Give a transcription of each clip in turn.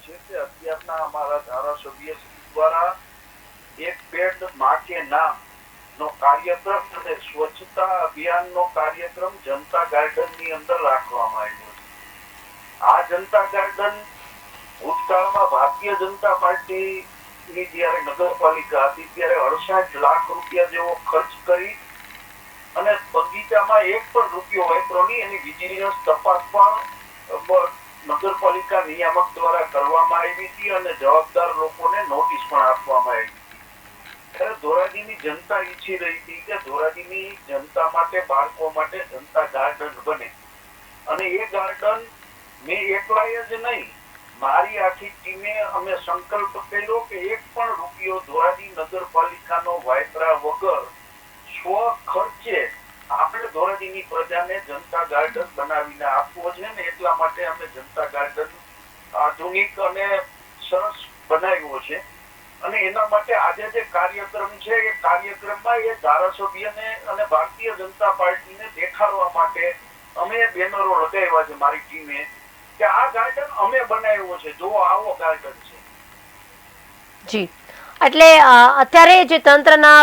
છે કે અત્યારના અમારા ધારાસભ્ય દ્વારા એક પેડ માં કે નામ નો કાર્યક્રમ અને સ્વચ્છતા અભિયાનનો કાર્યક્રમ જનતા ગાર્ડનની અંદર રાખવામાં આવ્યો છે। આ જનતા ગાર્ડન ભૂતકાળમાં ભારતીય જનતા પાર્ટીની જ્યારે નગરપાલિકા હતી ત્યારે 68 લાખ રૂપિયા જેવો ખર્ચ કરી અને બગીચામાં એક પણ રૂપિયો વાપરો નહીં એની વિજિલન્સ તપાસ પણ નગરપાલિકા નિયામક દ્વારા કરવામાં આવી હતી અને જવાબદાર લોકોને નોટિસ પણ આપવામાં આવી હતી। ત્યારે ધોરાજીની જનતા ઈચ્છી રહી હતી કે ધોરાજીની જનતા માટે બાળકો માટે જનતા ગાર્ડન બને અને એ ગાર્ડન મેં એકલાએ જ નહીં મારી આખી ટીમે અમે સંકલ્પ કર્યો કે એક પણ રૂપિયો ધોરાજી નગરપાલિકાનો વાપરા વગર સ્વ ખર્ચે આપણે ધોરાજીની પ્રજાને જનતા ગાર્ડન બનાવીને આપવો છે ને એટલા માટે અમે જનતા ગાર્ડન આધુનિક અને સરસ બનાવ્યો છે અને એના માટે આજે જે કાર્યક્રમ છે એ કાર્યક્રમમાં એ ધારાસભ્યને અને ભારતીય જનતા પાર્ટીને દેખાડવા માટે અમે બેનરો લગાવ્યા છે મારી ટીમે કે આ ગાર્ડન અમે બનાવ્યો છે, જો આવો ગાર્ડન છે। જી, એટલે અત્યારે જે તંત્રના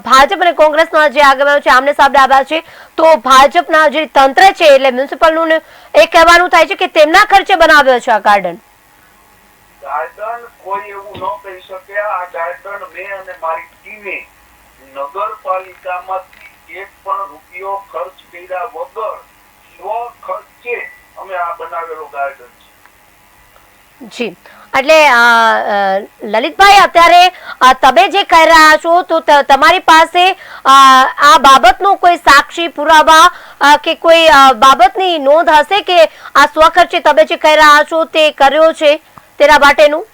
ભાજપ અને કોંગ્રેસના જે આગેવાનો છે આમને સામે આવ્યા છે તો ભાજપના જે તંત્ર છે એટલે મ્યુનિસિપલનું એ કહેવાનું થાય છે કે તેમના ખર્ચે બનાવ્યો છે આ ગાર્ડન। ગાર્ડન કોઈ એવું ન કહી શકે। આ ગાર્ડન મેં અને મારી ટીમે નગરપાલિકામાંથી એક પણ રૂપિયો ખર્ચ કર્યા વગર સ્વ ખર્ચે અમે આ બનાવેલો ગાર્ડન છે। જી, એટલે લલિતભાઈ અત્યારે તમે જે કહી રહ્યા છો તો તમારી પાસે આ બાબતનો કોઈ સાક્ષી પુરાવા કે કોઈ બાબતની નોંધ હશે કે આ સ્વખર્ચે તમે જે કહી રહ્યા છો તે કર્યો છે તેના માટેનું?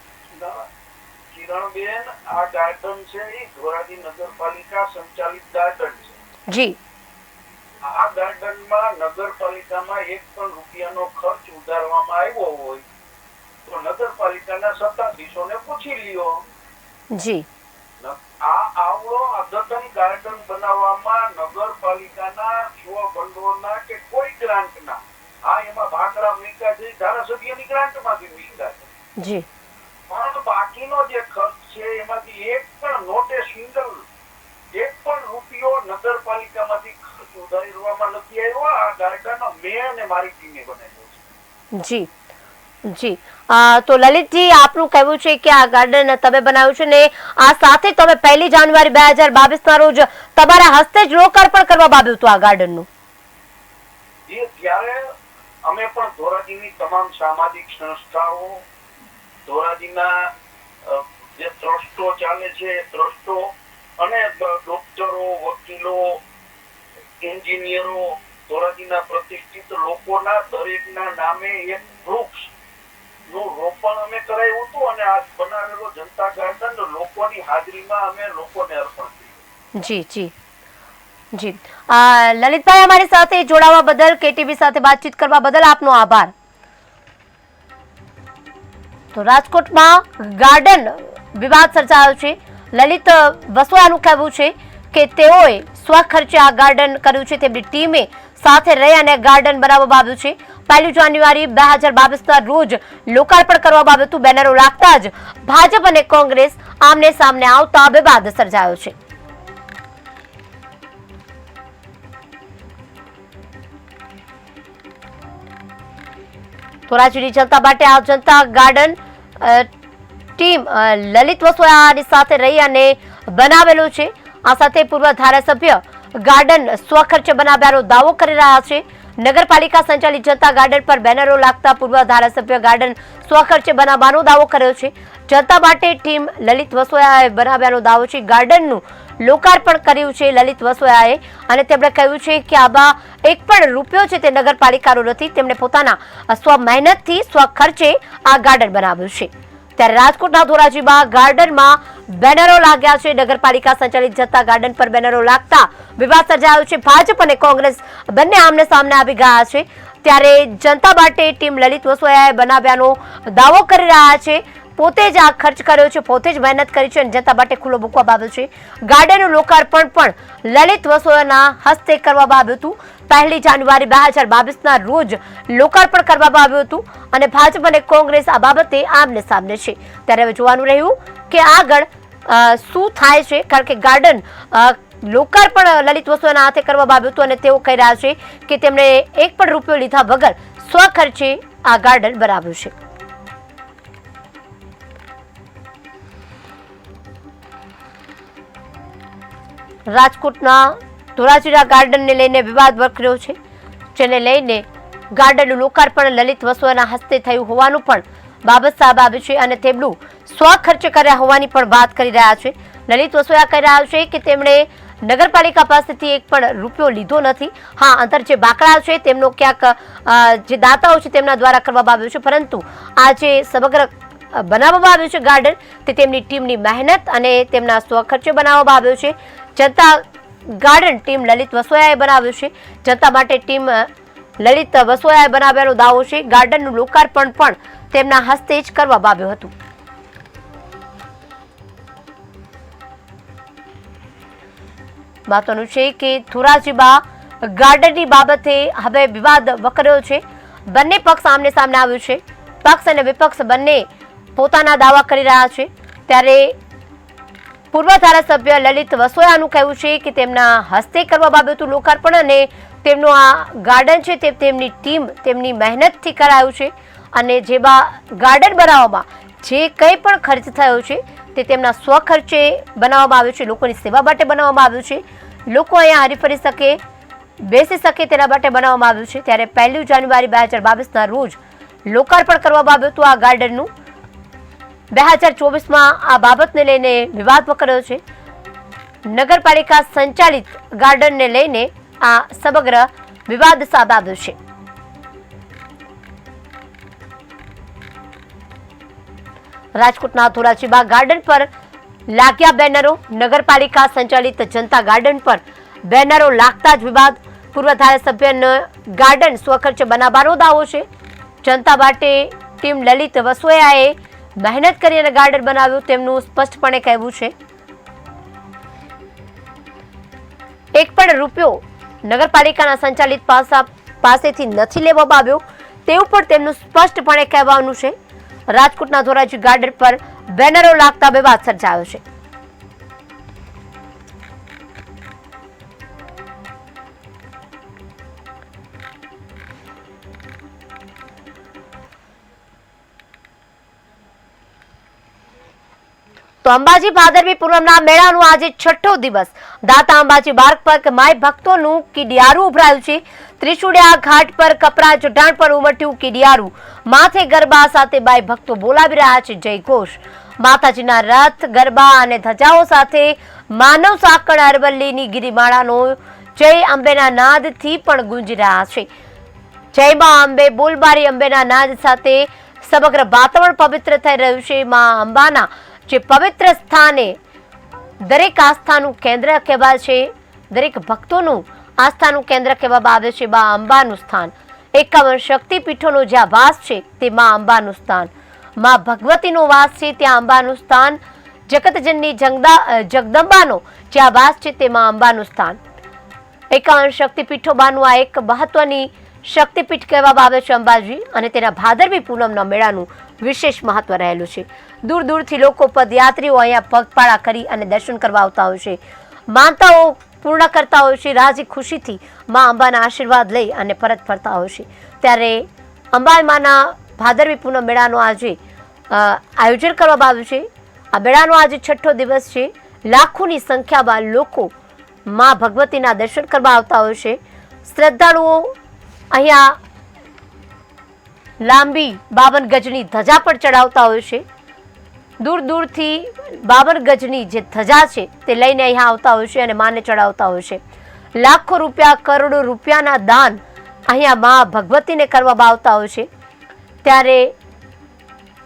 કિરણબેન, આ ગાર્ડન છે એ ધોરાજી નગરપાલિકા સંચાલિત ગાર્ડન છે। જી, આ ગાર્ડનમાં નગરપાલિકામાં એક પણ રૂપિયાનો ખર્ચ ઉધારવામાં આવ્યો હોય તો નગરપાલિકાના સત્તાધીશોને પૂછી લ્યો। જી, આ આવડો અદ્યતન ગાર્ડન બનાવવામાં નગરપાલિકાના સ્વભંડોળના કે કોઈ ગ્રાન્ટના એમાં ભાગરા મૂક્યા છે ધારાસભ્યની ગ્રાન્ટમાંથી મૂક્યા છે જી, પણ બાકીનો જે ખર્ચ છે એમાંથી એક પણ નોટે સિંગલ એક પણ રૂપિયો નગરપાલિકામાંથી ખર્ચ ઉધારવામાં નથી આવ્યો। આ ગાર્ડન મેં અને મારી ટીમે બનાવ્યો છે। જી, જી, તો લલિતજી આપનું કહેવું છે કે આ ગાર્ડન તમે બનાવ્યું છે ને આ સાથે તમે 1 જાન્યુઆરી 2022 ના રોજ તમારા હસ્તે જ લોકાર્પણ કરવામાં આવ્યું હતું આ ગાર્ડનનું। ત્યારે અમે પણ ધોરાજીની તમામ સામાજિક સંસ્થાઓ, ધોરાજીના જે ટ્રસ્ટો ચાલે છે ટ્રસ્ટો અને ડોક્ટરો, વકીલો, એન્જિનિયરો, ધોરાજીના પ્રતિષ્ઠિત લોકોના દરેકના નામે એક વૃક્ષ નું રોપણ અમે કરાવ્યું હતું અને આ બનાવેલો જનતા ગાર્ડન લોકોની હાજરીમાં અમે લોકોને અર્પણ કર્યું। જી, જી, જી, લલિતભાઈ અમારી સાથે જોડાવા બદલ, કેટીવી સાથે વાતચીત કરવા બદલ આપનો આભાર। તો રાજકોટમાં ગાર્ડન વિવાદ સર્જાયો છે। લલિત વસોયાનું કહેવું છે કે તેઓએ સ્વખર્ચે આ ગાર્ડન કર્યું છે, તેમની ટીમે સાથે રહી અને ગાર્ડન બનાવવામાં આવ્યું છે। 1 જાન્યુઆરી 2022 ના રોજ લોકાર્પણ કરવામાં આવ્યું હતું। બેનરો લાગતા જ ભાજપ અને કોંગ્રેસ આમને સામને આવતા વિવાદ સર્જાયો છે। ધોરાજીની જનતા માટે આ જનતા ગાર્ડન ટીમ લલિત વસોયાની સાથે રહી અને બનાવેલું છે। આ સાથે પૂર્વ ધારાસભ્ય ગાર્ડન સ્વખર્ચે બનાવ્યાનો દાવો કરી રહ્યા છે। નગરપાલિકા સંચાલિત જનતા ગાર્ડન પર બેનરો લાગતા પૂર્વ ધારાસભ્ય ગાર્ડન સ્વખર્ચે બનાવવાનો દાવો કર્યો છે। જનતા માટે ટીમ લલિત વસોયાએ બનાવ્યાનો દાવો છે। ગાર્ડનનું લોકાર્પણ કર્યું છે લલિત વસોયાએ અને તેમણે કહ્યું છે કે આમાં એક પણ રૂપિયો છે તે નગરપાલિકાનો નથી, તેમણે પોતાના સ્વ મહેનતથી સ્વખર્ચે આ ગાર્ડન બનાવ્યું છે। ત્યારે રાજકોટના ધોરાજીમાં ગાર્ડનમાં બેનરો લાગ્યા છે। નગરપાલિકા સંચાલિત જનતા ગાર્ડન પર બેનરો લાગતા વિવાદ સર્જાયો છે। ભાજપ અને કોંગ્રેસ બંને આમને સામને આવી ગયા છે। ત્યારે જનતા માટે ટીમ લલિત વસોયાએ બનાવ્યાનો દાવો કરી રહ્યા છે। પોતે જ આ ખર્ચ કર્યો છે, પોતે જ મહેનત કરી છે અને જનતા માટે ખુલ્લો મૂકવામાં આવ્યો છે. ગાર્ડનનું લોકાર્પણ પણ લલિત વસોયાના હસ્તે કરવામાં આવ્યું હતું. 1 જાન્યુઆરી 2022ના રોજ લોકાર્પણ કરવામાં આવ્યું હતું અને ભાજપ અને કોંગ્રેસ આ બાબતે આમને સામને છે. ત્યારે હવે જોવાનું રહ્યું કે આગળ શું થાય છે, કારણ કે ગાર્ડન લોકાર્પણ લલિત વસોયાના હાથે કરવામાં આવ્યું હતું અને તેઓ કહી રહ્યા છે કે તેમણે એક પણ રૂપિયો લીધા વગર સ્વખર્ચે આ ગાર્ડન બનાવ્યું છે. રાજકોટના ધોરાજીના ગાર્ડનને લઈને વિવાદ વકર્યો છે, જેને લઈને ગાર્ડનનું લોકાર્પણ લલિત વસોયાના હસ્તે થયું હોવાનું પણ બાબત સામે આવ્યું છે અને તેમનું સ્વખર્ચે કર્યા હોવાની પણ વાત કરી રહ્યા છે. લલિત વસોયા કહી રહ્યા છે કે તેમણે નગરપાલિકા પાસેથી એક પણ રૂપિયો લીધો નથી. હા, અંતર જે બાકડા છે તેમનો ક્યાંક જે દાતાઓ છે તેમના દ્વારા કરવામાં આવ્યું છે, પરંતુ આ જે સમગ્ર બનાવવામાં આવ્યું છે ગાર્ડન તે તેમની ટીમની મહેનત અને તેમના સ્વખર્ચે બનાવવામાં આવ્યું છે. જનતા ગાર્ડન ટીમ લલિત વસોયાએ બનાવ્યું છે. જનતા માટે ટીમ લલિત વસોયાએ બનાવ્યાનો દાવો છે. ગાર્ડનનું લોકાર્પણ પણ તેમના હસ્તે જ કરવામાં આવ્યું હતું. મહત્વનું છે કે ધોરાજીમાં ગાર્ડનની બાબતે હવે વિવાદ વકર્યો છે. બંને પક્ષ આમને સામને આવ્યું છે. પક્ષ અને વિપક્ષ બંને પોતાના દાવા કરી રહ્યા છે. ત્યારે પૂર્વ ધારાસભ્ય લલિત વસોયાનું કહેવું છે કે તેમના હસ્તે કરવામાં આવ્યું હતું લોકાર્પણ અને તેમનું આ ગાર્ડન છે તે તેમની ટીમ તેમની મહેનતથી કરાયું છે અને જેમાં ગાર્ડન બનાવવામાં જે કંઈ પણ ખર્ચ થયો છે તે તેમના સ્વખર્ચે બનાવવામાં આવ્યું છે. લોકોની સેવા માટે બનાવવામાં આવ્યું છે. લોકો અહીંયા હરીફરી શકે, બેસી શકે તેના માટે બનાવવામાં આવ્યું છે. ત્યારે 1 જાન્યુઆરી 2022ના રોજ લોકાર્પણ કરવામાં આવ્યું હતું આ ગાર્ડનનું. 2024માં આ બાબતને લઈને વિવાદ વકર્યો છે. નગરપાલિકા સંચાલિત ગાર્ડનને લઈને આ સમગ્ર વિવાદ સામે આવ્યો છે. રાજકોટના ધોરાજીમાં ગાર્ડન પર લાગ્યા બેનરો. નગરપાલિકા સંચાલિત જનતા ગાર્ડન પર બેનરો લાગતા જ વિવાદ. પૂર્વ ધારાસભ્યનો ગાર્ડન સ્વખર્ચે બનાવવાનો દાવો છે. જનતા માટે ટીમ લલિત વસોયાએ મહેનત કરી અને ગાર્ડન બનાવ્યું તેમનું સ્પષ્ટપણે કહેવું છે. એક પણ રૂપિયો નગરપાલિકાના સંચાલિત પાસેથી નથી લેવામાં આવ્યો તેવું પણ તેમનું સ્પષ્ટપણે કહેવાનું છે. રાજકોટના ધોરાજી ગાર્ડન પર બેનરો લાગતા વિવાદ સર્જાયો છે. તો અંબાજી ભાદરવી પૂનમના મેળાનો આજે 6થો દિવસ. દાતા અંબાજી માર્ગ પર માય ભક્તોનું કીડિયારું ઉભરાયું છે. ત્રિશુળિયા ઘાટ પર કપરા ચઢાણ પર ઉમટ્યું કીડિયારું. માથે ગરબા સાથે માય ભક્તો બોલાવી રહ્યા છે જય ઘોષ. માતાજીના રથ, ગરબા અને ધજાઓ સાથે માનવ સાંકળ અરવલ્લીની ગિરિમાળાનો જય અંબેના નાદથી પણ ગુંજી રહ્યા છે. જય મા અંબે, બોલબારી અંબેના નાદ સાથે સમગ્ર વાતાવરણ પવિત્ર થઈ રહ્યું છે. મા અંબાના જે પવિત્ર સ્થાને દરેક આસ્થાનું કેન્દ્ર કહેવાય છે, દરેક ભક્તોનું આસ્થાનું કેન્દ્ર કહેવામાં આવે છે મા અંબાનું સ્થાન. 51 શક્તિપીઠોનો જ્યાં વાસ છે તે મા અંબાનું સ્થાન. મા ભગવતીનો વાસ છે ત્યાં અંબાનું સ્થાન. જગતજનની જગદંબાનો જ્યાં વાસ છે તે મા અંબાનું સ્થાન. 51 શક્તિપીઠોમાંનું આ એક મહત્વની શક્તિપીઠ કહેવામાં આવે છે અંબાજી અને તેના ભાદરવી પૂનમના મેળાનું વિશેષ મહત્વ રહેલું છે. દૂર દૂરથી લોકો પદયાત્રીઓ અહીંયા પગપાળા કરી અને દર્શન કરવા આવતા હોય છે. માનતાઓ પૂર્ણ કરતા હોય છે. રાજી ખુશીથી મા અંબાના આશીર્વાદ લઈ અને પરત ફરતા હોય છે. ત્યારે અંબામાના ભાદરવી પૂનમ મેળાનો આજે આયોજન કરવામાં આવ્યું છે. આ મેળાનો આજે 6થો દિવસ છે. લાખોની સંખ્યામાં લોકો મા ભગવતીના દર્શન કરવા આવતા હોય છે. શ્રદ્ધાળુઓ અહીંયા લાંબી 52 ગજની ધજા પણ ચડાવતા હોય છે. દૂર દૂરથી 52 ગજની જે ધજા છે તે લઈને અહીંયા આવતા હોય છે અને માને ચડાવતા હોય છે. લાખો રૂપિયા, કરોડો રૂપિયાના દાન અહીંયા મા ભગવતીને કરવામાં આવતા હોય છે. ત્યારે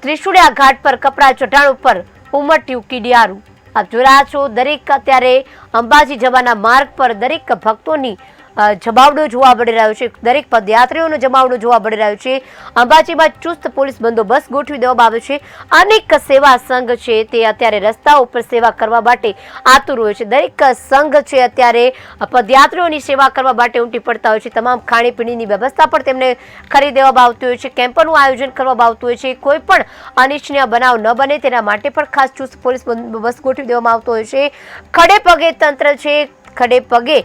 ત્રિશુળિયા ઘાટ પર કપરા ચઢાણ ઉપર ઉમટ્યું કીડિયારું. આપ જોઈ રહ્યા છો દરેક અત્યારે અંબાજી જવાના માર્ગ પર દરેક ભક્તોની જમાવડો જોવા મળી રહ્યો છે, દરેક પદયાત્રીઓનો જમાવડો જોવા મળી રહ્યો છે। અંબાજીમાં ચુસ્ત પોલીસ બંદોબસ્ત ગોઠવી દેવામાં આવ્યો છે। અનેક સેવા સંઘ છે તે અત્યારે રસ્તા ઉપર સેવા કરવા માટે આતુર હોય છે। દરેક સંઘ છે અત્યારે પદયાત્રીઓની સેવા કરવા માટે ઉમટી પડતા હોય છે। તમામ ખાણીપીણીની વ્યવસ્થા પણ તેમને કરી દેવામાં આવતી હોય છે। કેમ્પનું આયોજન કરવામાં આવતું હોય છે। કોઈ પણ અનિચ્છનીય બનાવ ન બને તેના માટે પણ ખાસ ચુસ્ત પોલીસ બંદોબસ્ત ગોઠવી દેવામાં આવતો હોય છે। ખડે પગે તંત્ર છે, ખડે પગે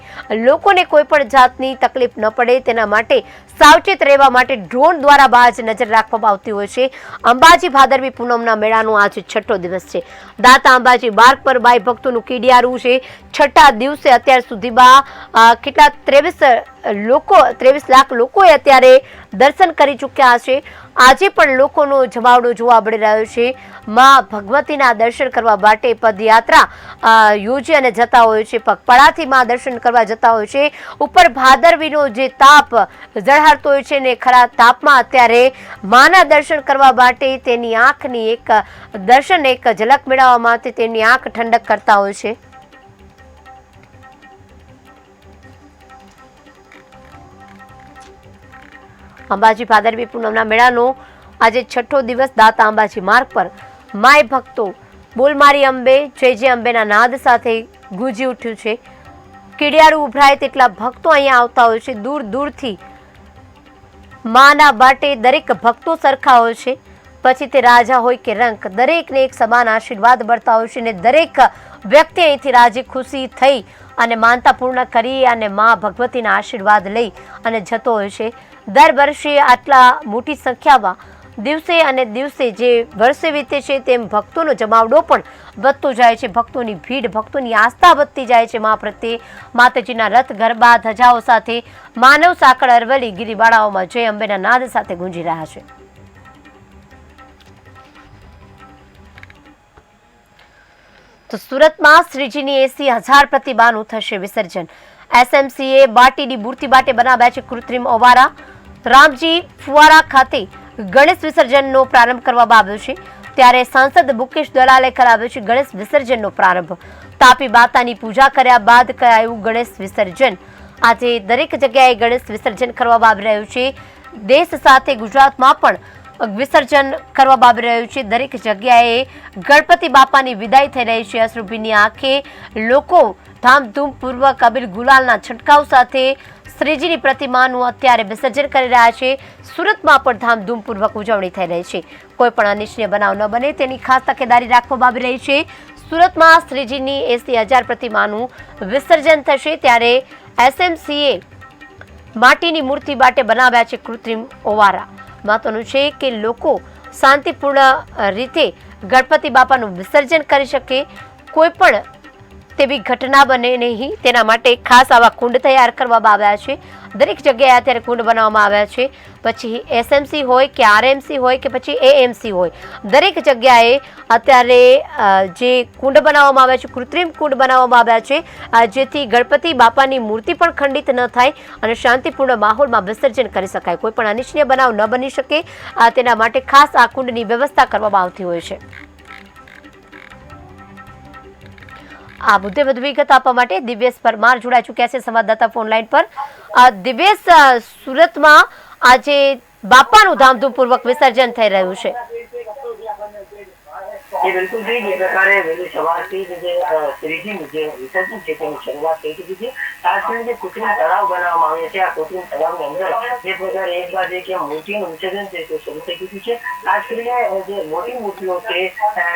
લોકોને કોઈ પણ જાતની તકલીફ ન પડે તેના માટે સાવચેત રહેવા માટે ડ્રોન દ્વારા બાજ નજર રાખવામાં આવતી હોય છે। અંબાજી ભાદરવી પૂનમના મેળાનો આજે 6થો દિવસ છે। દાતા અંબાજી માર્ગ પર બાઈ ભક્તોનું કીડિયારું છે। 6થા દિવસે અત્યાર સુધીમાં કેટલા 23 લાખ લોકોએ અત્યારે દર્શન કરી ચૂક્યા છે। આજે પણ લોકોનો જમાવડો જોવા મળી રહ્યો છે। માં ભગવતીના દર્શન કરવા માટે પદયાત્રા યોજી અને જતા હોય છે। પગપાળાથી માં દર્શન કરવા જતા હોય છે। ઉપર ભાદરવીનો જે તાપ ઝળહળતો હોય છે ને ખરા તાપમાં અત્યારે માના દર્શન કરવા માટે તેની આંખની એક ઝલક મેળવવા માટે તેની આંખ ઠંડક કરતા હોય છે। અંબાજી ભાદરવી પૂનમના મેળાનો આજે 6થો દિવસ દાતા અંબાજી માર્ગ પર માય ભક્તો બોલ મારી અંબે જય અંબેના નાદ સાથે ગુંજી ઉઠ્યું છે। કીડિયારું ઉભરાય તેટલા ભક્તો અહીંયા આવતા હોય છે। દૂર દૂરથી માના બાટે દરેક ભક્તો સરખા હોય છે। પછી તે રાજા હોય કે રંક, દરેકને એક સમાન આશીર્વાદ મળતા હોય છે અને દરેક વ્યક્તિ અહીંથી રાજી ખુશી થઈ અને માનતા પૂર્ણ કરી અને મા ભગવતીના આશીર્વાદ લઈ અને જતો હોય છે। દર વર્ષે આટલા મોટી સંખ્યામાં દિવસે અને દિવસે જે વર્ષે વીતે છે તેમ ભક્તોનો જમાવડો પણ વધતો જાય છે। ભક્તોની ભીડ, ભક્તોની આસ્થા વધતી જાય છે મા પ્રત્યે। માતાજીના રથ, ગરબા, ધજાઓ સાથે માનવ સાંકળ અરવલ્લી ગિરિબાળાઓમાં જય અંબેના નાદ સાથે ગુંજી રહ્યા છે। તો સુરતમાં શ્રીજીની 80,000 પ્રતિમાનું થશે વિસર્જન। એસએમસીએ માટીની મૂર્તિ માટે બનાવ્યા છે કૃત્રિમ ઓવારા। રામજી ફુવારા ખાતે ગણેશ વિસર્જનનો પ્રારંભ કરવામાં આવ્યો છે। ત્યારે સાંસદ મુકેશ દલાલે કરાવ્યો છે ગણેશ વિસર્જનનો પ્રારંભ। તાપી માતાની પૂજા કર્યા બાદ કરાયું ગણેશ વિસર્જન। આજે દરેક જગ્યાએ ગણેશ વિસર્જન કરવામાં આવી રહ્યું છે। દેશ સાથે ગુજરાતમાં પણ વિસર્જન કરવામાં આવી રહ્યું છે। દરેક જગ્યાએ ગણપતિ બાપાની વિદાય થઈ રહી છે। અશ્રુભીની આંખે લોકો ધામધૂમપૂર્વક અબીલ ગુલાલના છંટકાવ સાથે શ્રીજીની પ્રતિમાનું અત્યારે વિસર્જન કરી રહ્યા છે। સુરતમાં પણ ધામધૂમપૂર્વક ઉજવણી થઈ રહી છે। કોઈ પણ અનિચ્છનીય બનાવ ન બને તેની ખાસ તકેદારી રાખવામાં આવી રહી છે। સુરતમાં શ્રીજીની 80,000 પ્રતિમાનું વિસર્જન થશે। ત્યારે એસએમસીએ માટીની મૂર્તિ માટે બનાવ્યા છે કૃત્રિમ ઓવારા। મહત્વનું છે કે લોકો શાંતિપૂર્ણ રીતે ગણપતિ બાપાનું વિસર્જન કરી શકે, કોઈ પણ તેવી ઘટના બને નહીં તેના માટે ખાસ આવા કુંડ તૈયાર કરવામાં આવ્યા છે। દરેક જગ્યાએ અત્યારે કુંડ બનાવવામાં આવ્યા છે। પછી એસએમસી હોય કે આરએમસી હોય કે પછી એએમસી હોય, દરેક જગ્યાએ અત્યારે જે કુંડ બનાવવામાં આવ્યા છે, કૃત્રિમ કુંડ બનાવવામાં આવ્યા છે, જેથી ગણપતિ બાપાની મૂર્તિ પણ ખંડિત ન થાય અને શાંતિપૂર્ણ માહોલમાં વિસર્જન કરી શકાય। કોઈ પણ અનિચ્છનીય બનાવ ન બની શકે તેના માટે ખાસ આ કુંડની વ્યવસ્થા કરવામાં આવતી હોય છે। આ મુદ્દે વધુ વિગત આપવા માટે દિવ્યેશ પરમાર જોડાઈ ચૂક્યા છે સંવાદદાતા ફોન લાઈન પર। દિવ્યેશ, સુરતમાં આજે બાપાનું ધામધૂમપૂર્વક વિસર્જન થઈ રહ્યું છે। ये बिल्कुल जी जिस प्रकार वैली सवारથી જે શ્રીજીનું જે વિસર્જન છે તેની શરૂઆત થઈ ચૂકી છે। ખાસ કરીને જે કૃત્રિમ તળાવ બનાવવામાં આવ્યા છે, આ કૃત્રિમ તળાવની અંદર જે પ્રકારે એક બાદ એક મૂર્તિનું વિસર્જન છે તે શરૂ થઈ ચૂક્યું છે। ખાસ કરીને જે મોટી મૂર્તિઓ છે,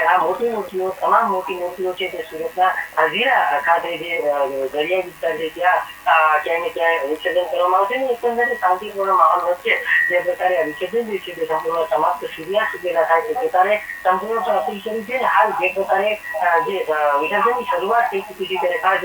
આ મોટી મૂર્તિઓ, તમામ મોટી મૂર્તિઓ છે તે સુરતના હજીરા ખાતે જે દરિયાઈ વિસ્તાર છે ત્યાં ક્યાંય ને ક્યાંય વિસર્જન કરવામાં આવશે ને એકંદરે શાંતિપૂર્ણ માહોલ વચ્ચે જે પ્રકારે આ વિસર્જન જે છે તે સંપૂર્ણ સમાપ્ત સૂર્યાસ્ત સુધીના થાય તે પ્રકારે સંપૂર્ણ અપીલ કરી છે। હાલ જે પ્રકારે જે વિસર્જનની શરૂઆત થઈ ચૂકી છે ત્યારે ખાસ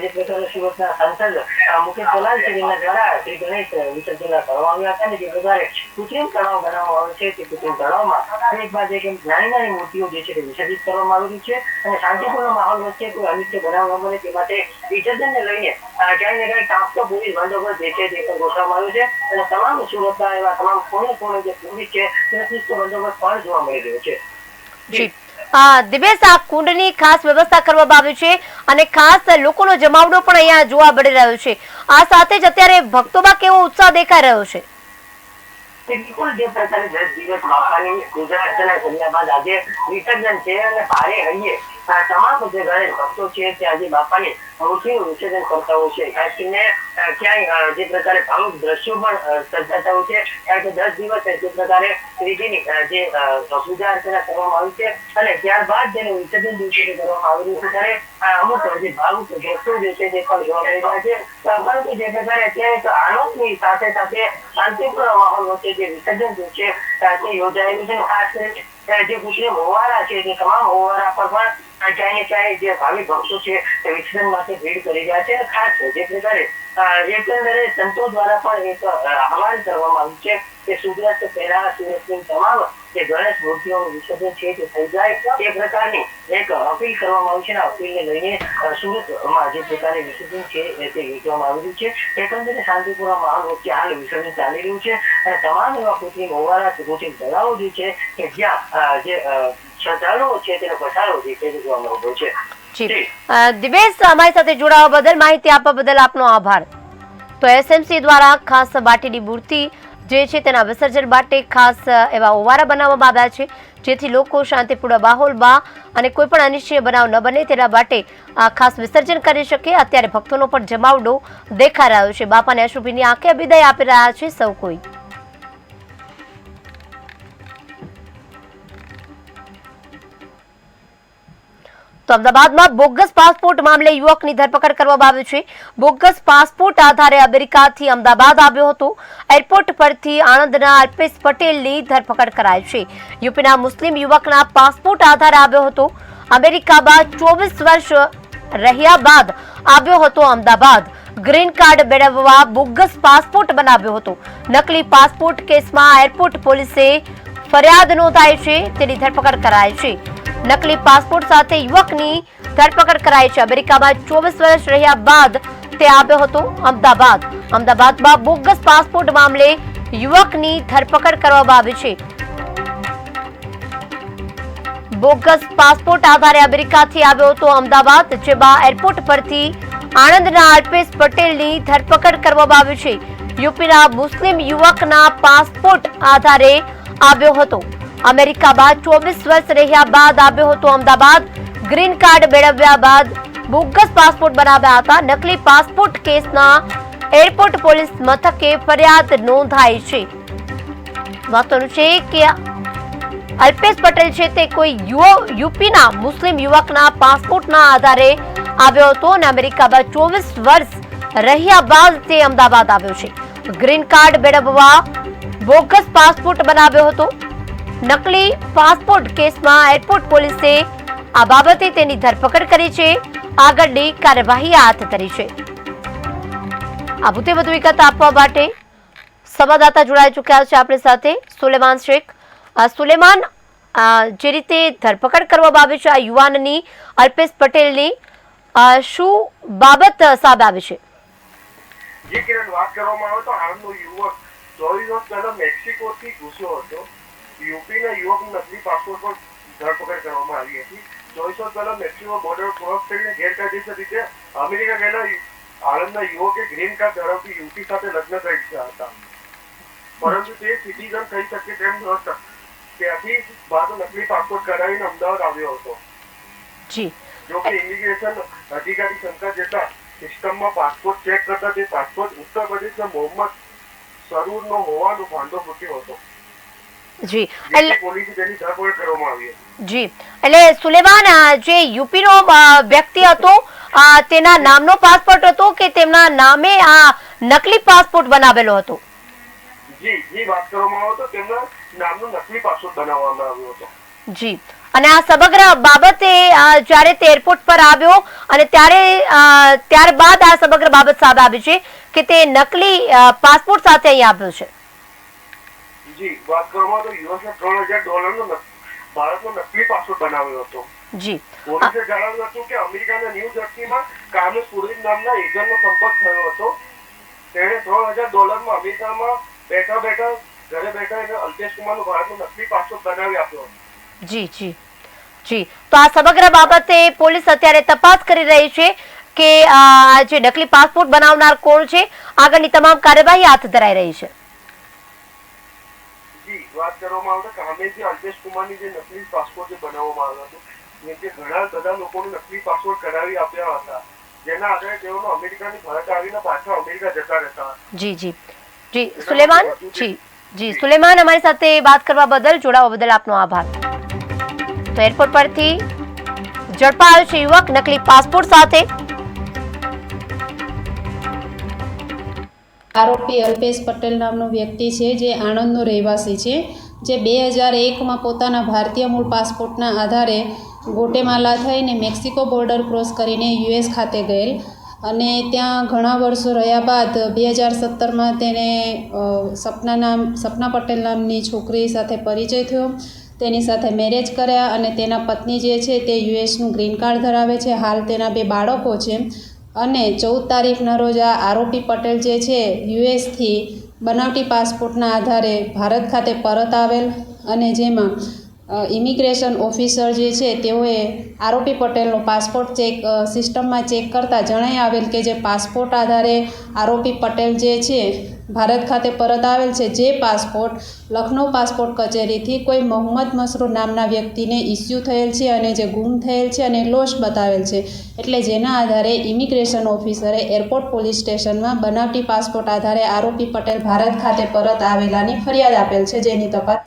જે પ્રકારે સુરતના સાંસદ મુકેશ દલાલ છે જેમના દ્વારા શ્રી ગણેશ વિસર્જન કરવામાં આવ્યા હતા અને જે પ્રકારે કૃત્રિમ તળાવ બનાવવામાં આવે છે તે કૃત્રિમ તળાવમાં એક બાદ એક નાની નાની મૂર્તિઓ જે છે તે વિસર્જિત કરવામાં આવેલી છે અને શાંતિપૂર્ણ માહોલ વચ્ચે કોઈ અનિચ્છનીય બનાવ ન બને તે માટે વિસર્જનને લઈને ક્યાંય ને ક્યાંય ચાંપતો પોલીસ બંદોબસ્ત જે છે તે પણ ગોઠવવામાં આવ્યો છે અને તમામ સુરતના એવા તમામ કોણે જે પોલીસ છે તેનો ચુસ્ત બંદોબસ્ત પણ જોવા મળી રહ્યો છે। જી, દિવેશ, આ કુંડની ખાસ વ્યવસ્થા કરવામાં આવી છે અને ખાસ લોકોનો જમાવડો પણ અહીંયા જોવા મળી રહ્યો છે. આ સાથે જ અત્યારે ભક્તોમાં કેવો ઉત્સાહ દેખાઈ રહ્યો છે? બિલકુલ જે પ્રકારે 10 દિવસ બાપાની પૂજા અર્ચના કર્યા બાદ આજે વિસર્જન છે અને ભારે હૈયે તમામ જે ગણેશ ભક્તો છે તે આજે બાપાની મૂર્તિનું વિસર્જન કરતા હોય છે. ખાસ કરીને ક્યાંય જે પ્રકારે ભાવુક દ્રશ્યો પણ સર્જાતા હોય છે, કારણ કે 10 દિવસ જે પ્રકારે શ્રીજીની જે પૂજા અર્ચના કરવામાં આવી છે અને ત્યારબાદ જેનું વિસર્જન દિવસે કરવામાં આવી રહ્યું છે, ત્યારે અમુક જે ભાવુક દ્રશ્યો જે છે તે પણ જોવા મળી રહ્યા છે. પરંતુ જે પ્રકારે અત્યારે એક આનંદની સાથે સાથે શાંતિપૂર્ણ માહોલ વચ્ચે જે વિસર્જન જે છે તે યોજાયેલું છે. ખાસ કરીને જે કૃત્રિમ હોવારા છે તે તમામ હોવારા પર પણ ક્યાંય ને ક્યાંય જે ભાવિ ભક્તો છે તે વિસર્જન માટે ભીડ કરી રહ્યા છે. ખાસ જે પ્રકારે એકંદરે સંતો દ્વારા પણ એક આહવાન કરવામાં આવ્યું છે કે સૂર્યાસ્ત પહેલા સુરતની તમામ જે ગણેશ મૂર્તિઓનું વિસર્જન છે તે થઈ જાય એ પ્રકારની એક અપીલ કરવામાં આવી છે. અપીલને લઈને સુરતમાં જે પ્રકારે વિસર્જન છે તે યોજવામાં આવી રહ્યું છે. એકંદરે શાંતિપૂર્ણ માહોલ વચ્ચે હાલ વિસર્જન ચાલી રહ્યું છે અને તમામ એવા કૃત્રિમ હોવારા કૃત્રિમ તળાવો જે છે કે જ્યાં જે શ્રદ્ધાળુઓ છે તેનો પસારો જે છે જોવા મળતો છે. દિવેશ, અમારી સાથે જોડાવા બદલ, માહિતી આપવા બદલ આપનો આભાર. તો એસએમસી દ્વારા ખાસ માટીની મૂર્તિ જે છે તેના વિસર્જન માટે ખાસ એવા ઓવારા બનાવવામાં આવ્યા છે, જેથી લોકો શાંતિપૂર્ણ માહોલમાં અને કોઈ પણ અનિશ્ચય બનાવ ન બને તેના માટે ખાસ વિસર્જન કરી શકે. અત્યારે ભક્તોનો પણ જમાવડો દેખાઈ રહ્યો છે. બાપાને અશુભની આંખે વિદાય આપી રહ્યા છે સૌ કોઈ. તો અમદાવાદમાં બોગસ પાસપોર્ટ મામલે યુવકની ધરપકડ કરવામાં આવી છે. બોગસ પાસપોર્ટ આધારે અમેરિકાથી અમદાવાદ આવ્યો હતો. એરપોર્ટ પરથી આણંદના અલ્પેશ પટેલની ધરપકડ કરાઈ છે. યુપીના મુસ્લિમ યુવકના પાસપોર્ટ આધારે આવ્યો હતો. અમેરિકામાં 24 વર્ષ રહ્યા બાદ આવ્યો હતો અમદાવાદ. ગ્રીન કાર્ડ મેળવવા બોગસ પાસપોર્ટ બનાવ્યો હતો. નકલી પાસપોર્ટ કેસમાં એરપોર્ટ પોલીસે ફરિયાદ નોંધાઈ છે. તેની ધરપકડ કરાઈ છે. નકલી પાસપોર્ટ સાથે યુવકની ધરપકડ કરાઈ છે. અમેરિકામાં 24 વર્ષ રહ્યા બાદ તે આવ્યો હતો અમદાવાદ. અમદાવાદમાં બોગસ પાસપોર્ટ મામલે યુવકની ધરપકડ કરવામાં આવી છે. બોગસ પાસપોર્ટ આધારે અમેરિકાથી આવ્યો હતો અમદાવાદ, જેમાં એરપોર્ટ પરથી આણંદના અલ્પેશ પટેલની ધરપકડ કરવામાં આવી છે. યુપીના મુસ્લિમ યુવકના પાસપોર્ટ આધારે આવ્યો હતો. અમેરિકામાં 24 વર્ષ રહ્યા બાદ આવ્યો હતો અમદાવાદ. ગ્રીન કાર્ડ મેળવ્યા બાદ બોગસ પાસપોર્ટ બનાવ્યા હતા. નકલી પાસપોર્ટ કેસના એરપોર્ટ પોલીસ મથકે ફરિયાદ નોંધાઈ છે. મહત્વનું છે કે અલ્પેશ પટેલ છે તે કોઈ યુપીના મુસ્લિમ યુવકના પાસપોર્ટના આધારે આવ્યો હતો અને અમેરિકામાં 24 વર્ષ રહ્યા બાદ તે અમદાવાદ આવ્યો છે. ગ્રીન કાર્ડ મેળવવા બોગસ પાસપોર્ટ બનાવ્યો હતો. નકલી પાસપોર્ટ કેસમાં એરપોર્ટ પોલીસે આ બાબતે તેની ધરપકડ કરી છે. આગળની કાર્યવાહી હાથ ધરી છે. આ મુદ્દે વધુ વિગત આપવા માટે સંવાદદાતા જોડાઈ ચૂક્યા છે આપણી સાથે, સુલેમાન શેખ. સુલેમાન, જે રીતે ધરપકડ કરવામાં આવી છે આ યુવાનની, અલ્પેશ પટેલની, શું બાબત સામે આવી છે? જે કિરણ વાત કરવામાં આવે તો આણંદનો યુવક 24 વર્ષ પહેલા મેક્સિકોથી ઘૂસ્યો હતો. યુપીના યુવકનું નકલી પાસપોર્ટ પર ધરપકડ કરવામાં આવી હતી. 24 વર્ષ પહેલા મેક્સિકો બોર્ડર ક્રોસ કરીને ગેરકાયદેસર રીતે અમેરિકા ગયેલા આણંદના યુવકે ગ્રીન કાર્ડ ધરાવતી યુવતી સાથે લગ્ન કર્યા હતા, પરંતુ તે સિટીઝન થઈ શકે તેમ ન હતા. ત્યાંથી બાદ નકલી પાસપોર્ટ કરાવીને અમદાવાદ આવ્યો હતો. જો કે ઇમિગ્રેશન અધિકારી શંકા જતા સિસ્ટમમાં પાસપોર્ટ ચેક કરતા તે પાસપોર્ટ ઉત્તર પ્રદેશના મોહમ્મદ સરૂરનો હોવાનો ભાંડો મૂક્યો હતો. જી, એટલે સુલેમાન, જે યુપીનો વ્યક્તિ હતો તેના નામનો પાસપોર્ટ હતો કે તેમના નામે આ નકલી પાસપોર્ટ બનાવેલો હતો? જી, વાત કરવામાં આવે તો તેમના નામનો નકલી પાસપોર્ટ બનાવવામાં આવ્યો હતો. જી, અને આ સમગ્ર બાબતે જ્યારે તે એરપોર્ટ પર આવ્યો અને ત્યારબાદ આ સમગ્ર બાબત સામે આવી છે કે તે નકલી પાસપોર્ટ સાથે અહીં આવ્યો છે. જી, વાત કરવામાં તો યુએસના $3000 ભારતનો નકલી પાસપોર્ટ બનાવ્યો હતો. જી, પોલીસે જણાવ્યું હતું કે અમેરિકાના ન્યૂ જર્સીમાં કાર્લોસ પુરીન નામના એજન્ટનો સંપર્ક થયો હતો. તેણે $3000 અમેરિકામાં બેઠા ઘરે બેઠા એને અલ્પેશ કુમારનો ભારતનો નકલી પાસપોર્ટ બનાવી આપ્યો હતો. જી, જી, તો આ સમગ્ર બાબતે પોલીસ અત્યારે તપાસ કરી રહી છે કે આ જે નકલી પાસપોર્ટ બનાવનાર કોણ છે, આગળની તમામ કાર્યવાહી હાથ ધરાઈ રહી છે. જી, વાત કરવામાં આવે તો અમે જે અલ્પેશ કુમારની જે નકલી પાસપોર્ટ જે બનાવવામાં આવ્યો હતો ને જે ઘણા બધા લોકોને નકલી પાસપોર્ટ કરાવી આપ્યા હતા, જેના આધારે તેઓનો અમેરિકાની ભારત આવીને પાછા અમેરિકા જતા રહેતા હતા. જી જી જી સુલેમાન, જી સુલેમાન, અમારી સાથે વાત કરવા બદલ, જોડાવા બદલ આપનો આભાર. તો એરપોર્ટ પરથી ઝડપાયો છે યુવક નકલી પાસપોર્ટ સાથે. આરોપી અલ્પેશ પટેલ નામનો વ્યક્તિ છે જે આણંદનો રહેવાસી છે, જે 2001માં પોતાના ભારતીય મૂળ પાસપોર્ટના આધારે ગોટેમાલા થઈને મેક્સિકો બોર્ડર ક્રોસ કરીને યુએસ ખાતે ગયેલ અને ત્યાં ઘણા વર્ષો રહ્યા બાદ 2017માં તેને સપના પટેલ નામની છોકરી સાથે પરિચય થયો. તેની સાથે મેરેજ કર્યા અને તેના પત્ની જે છે તે યુએસનું ગ્રીન કાર્ડ ધરાવે છે. હાલ તેના 2 બાળકો છે અને 14 તારીખના રોજ આ આરોપી પટેલ જે છે યુએસથી બનાવટી પાસપોર્ટના આધારે ભારત ખાતે પરત આવેલ અને જેમાં ઇમિગ્રેશન ઓફિસર જે છે તેઓએ આરોપી પટેલનો પાસપોર્ટ સિસ્ટમમાં ચેક કરતાં જણાઈ આવેલ કે જે પાસપોર્ટ આધારે આરોપી પટેલ જે છે ભારત ખાતે પરત આવેલ છે, જે પાસપોર્ટ લખનઉ પાસપોર્ટ કચેરીથી કોઈ મોહમ્મદ મસરૂર નામના વ્યક્તિને ઇસ્યુ થયેલ છે અને જે ગુમ થયેલ છે અને લોસ્ટ બતાવેલ છે. એટલે જેના આધારે ઇમિગ્રેશન ઓફિસરે એરપોર્ટ પોલીસ સ્ટેશનમાં બનાવટી પાસપોર્ટ આધારે આરોપી પટેલ ભારત ખાતે પરત આવેલાની ફરિયાદ આપેલ છે, જેની તપાસ